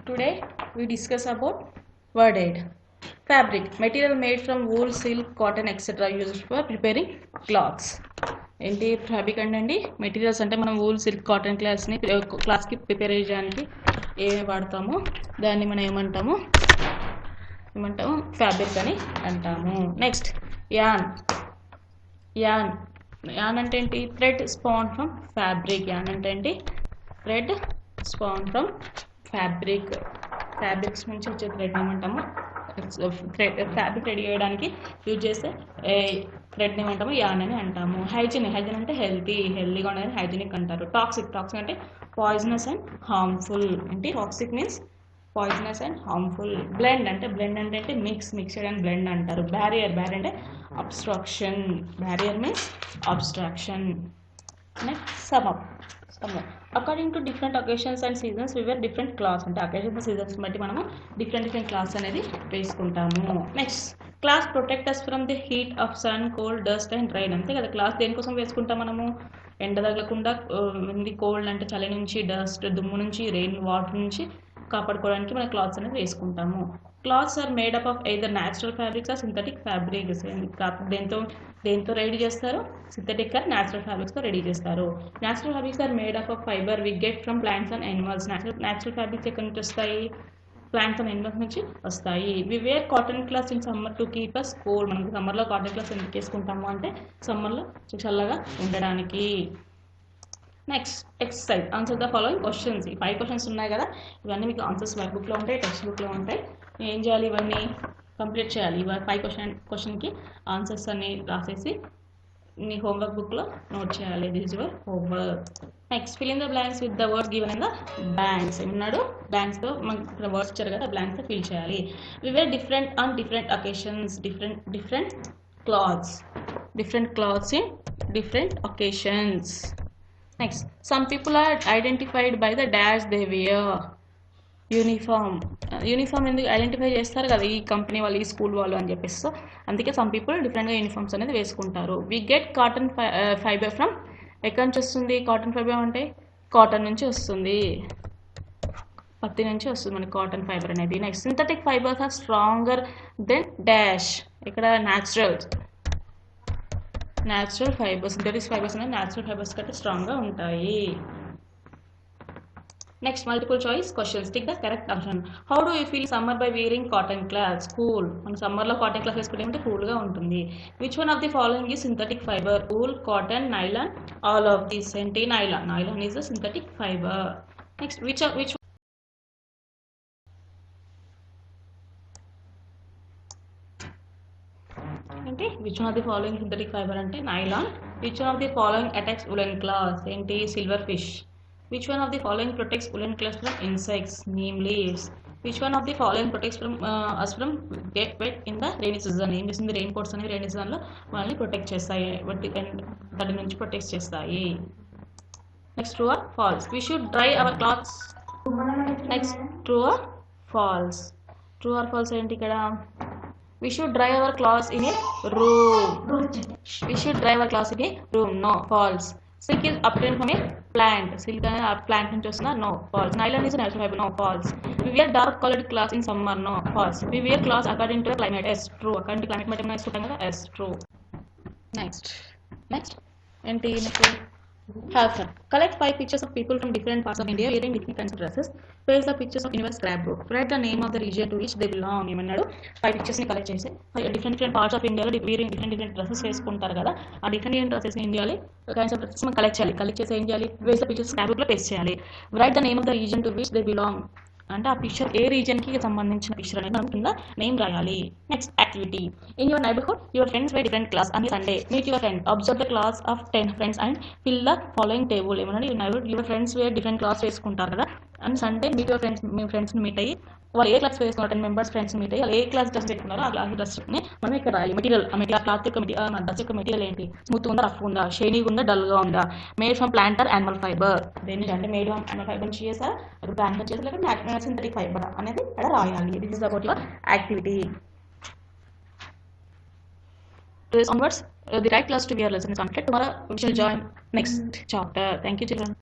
Today we discuss about word aid. Fabric material made from wool, silk, cotton, etc. used for preparing cloths. ఏంటి fabric అండి materials అంటే మనం wool silk cotton క్లాత్కి prepare చేయడానికి ఏమి వాడతామో దాన్ని మనం ఏమంటాము ఫ్యాబ్రిక్ అని అంటాము. నెక్స్ట్ యాన్ యాన్ యాన్ అంటే ఏంటి thread span from fabric. An అంటే ఏంటి థ్రెడ్ స్పాన్ ఫ్రమ్ ఫ్యాబ్రిక్స్ నుంచి వచ్చే థ్రెడ్ ఏమంటాము ఫ్యాబ్రిక్ రెడీ చేయడానికి యూజ్ చేసే థ్రెడ్ని ఏమంటాము యాన్ అని అంటాము. హైజీన్ అంటే హెల్తీగా ఉండదని హైజీనిక్ అంటారు. టాక్సిక్ అంటే పాయిజనస్ అండ్ హార్మ్ఫుల్. అంటే toxic means poisonous and harmful. Blend అంటే మిక్స్ అండ్ బ్లెండ్ అంటారు. బ్యారియర్ అంటే obstruction. Barrier means obstruction. Next some according to different occasions and seasons we wear different clothes. అంటే occasions and seasons బట్టి మనము different clothes అనేది వేసుకుంటాము. Next cloth protect us from the heat of sun, cold, dust and rain. అంతే కదా, cloth దేనికోసం వేసుకుంటాం మనము ఎండ తగలకుండా, కోల్డ్ అంటే చలి నుంచి, డస్ట్ దుమ్ము నుంచి, రెయిన్ వాటర్ నుంచి కాపాడుకోవడానికి మన క్లాత్స్ అనేది వేసుకుంటాము. Clothes are made up of either natural fabrics or synthetic fabrics. దేంతో రెడీ చేస్తారు? సింథటిక్ ఆర్ న్యాచురల్ ఫ్యాబ్రిక్స్తో రెడీ చేస్తారు. Natural fabrics are made up of fibre we get from plants and animals. Natural fabrics ఎక్కడి నుంచి వస్తాయి? ప్లాంట్స్ అండ్ యానిమల్స్ నుంచి వస్తాయి. We wear cotton clothes in summer to keep us cool. మనకి సమ్మర్లో cotton clothes ఎందుకు వేసుకుంటాము అంటే సమ్మర్లో చల్లగా ఉండడానికి. Next exercise answer the following questions. ఈ 5 క్వశ్చన్స్ ఉన్నాయి కదా, ఇవన్నీ మీకు ఆన్సర్స్ వర్క్ బుక్లో ఉంటాయి, టెక్స్ట్ బుక్లో ఉంటాయి. ఏం చేయాలి? ఇవన్నీ కంప్లీట్ చేయాలి. ఇవన్నీ 5 క్వశ్చన్కి ఆన్సర్స్ అన్ని రాసేసి మీ హోంవర్క్ బుక్లో నోట్ చేయాలి. This is your homework. Next fill in the blanks with the words given in the blanks. ఏమన్నాడు? బ్లాంక్స్తో మనకి ఇక్కడ వర్డ్స్ ఇచ్చారు కదా, బ్లాంక్స్తో ఫిల్ చేయాలి. We wear different on different occasions. Different clothes in different occasions. Next, some people are identified by the dash they wear. Uniform ఎందుకు identify చేస్తారు కదా, ఈ కంపెనీ వాళ్ళు, ఈ స్కూల్ వాళ్ళు అని చెప్పేసి. సో అందుకే సమ్ పీపుల్ డిఫరెంట్గా యూనిఫామ్స్ అనేది వేసుకుంటారు. We get cotton fibre from. ఎక్కడి నుంచి వస్తుంది కాటన్ ఫైబర్? అంటే కాటన్ నుంచి వస్తుంది, పత్తి నుంచి వస్తుంది మనకి కాటన్ ఫైబర్ అనేది. Next synthetic fibres are stronger than dash. ఇక్కడ న్యాచురల్ ఫైబర్స్, సింథటిక్ ఫైబర్స్ అనేది న్యాచురల్ ఫైబర్స్ కంటే స్ట్రాంగ్గా ఉంటాయి. Next multiple choice questions. Tick the correct option. How do you feel summer by wearing cotton clothes? Cool. మనం సమ్మర్లో cotton cloth వేసుకుంటే ఏమంటే కూల్గా ఉంటుంది. Which one of the following is synthetic fibre? Wool, cotton, nylon. All of these. ఏంటి? Nylon is the synthetic fibre. Next which అంటే which one of the following synthetic fibre అంటే nylon. Which one of the following attacks woollen clothes? ఏంటి? Silverfish. Which one of the following protects woollen clothes from insects? Neem leaves. Which one of the following protects from get wet in the rainy season? ఏం చేస్తుంది? Rain coats అనేవి rainy సీజన్లో వాళ్ళని protect చేస్తాయి, వాటి నుంచి protect చేస్తాయి. Next true or false. We should dry our clothes. Next true or false. True or false ఏంటి ఇక్కడ? We should dry our clothes in a room. No. False. Silk is obtained from a plant. Silk is plant నుంచి వస్తుందా? No. False. Nylon is a natural fiber. No. False. We wear dark colored clothes in summer. No. False. We wear clothes according to the climate. Yes. True. According to climate మనం వేసుకుంటాం కదా. Yes. True. Next ఏంటి? Have fun. Collect 5 pictures of people from different parts of India wearing different kinds of dresses. Paste the pictures of in your scrapbook. Write the name of the region to which they belong. ఏమన్నాడు? 5 pictures ని collect చేసి different parts of ఇండియాలో veering different dresses వేసుకుంటారు కదా, ఆ different dresses ఇండియాలో kinds of dresses మనం collect చేసి ఏం చేయాలి? వేస్ట్ ద పిక్చర్స్ స్క్రాప్బుక్లో పేస్ట్ చేయాలి. Right the name of the reason to which they belong. అంటే ఆ పిక్చర్ ఏ రీజన్కి సంబంధించిన పిక్చర్ అనేది మనం కింద నేమ్ రాయాలి. Next activity. In your neighbourhood your friends wear different clothes. On Sunday meet your friend. Observe the clothes of 10 friends and fill the following table. ఏమన్నా your friends wear different clothes వేసుకుంటారు కదా, and Sunday meet your friends, మీ ఫ్రెండ్స్ని meet అయ్యి వాళ్ళు ఏ class వేసుకున్నారు, 10 members friends meet అయ్యి వాళ్ళు ఏ క్లాస్ డ్రెస్ పెట్టుకున్నారో ఆ క్లాస్ డ్రెస్ని మనం ఇక్కడ రాయాలి. మెటీరియల్ క్లాత్ యొక్క డ్రెస్ యొక్క మెటీరియల్ ఏంటి? స్మూత్ ఉందా, రఫ్ ఉందా, షైనీగా ఉందా, డల్గా ఉందా? Made from plant or animal fibre. దేని అంటే మేడ్ ఫ్రమ్ యానిమల్ ఫైబర్ నుంచి చేసారా, ప్లాంట్ నుంచి చేసారా, లేకపోతే సింథటిక్ ఫైబర్ అనేది ఇక్కడ రాయాలి. This is about your activity. Onwards, the right class to be our lesson is completed. Tomorrow we shall join next chapter. Thank you, children.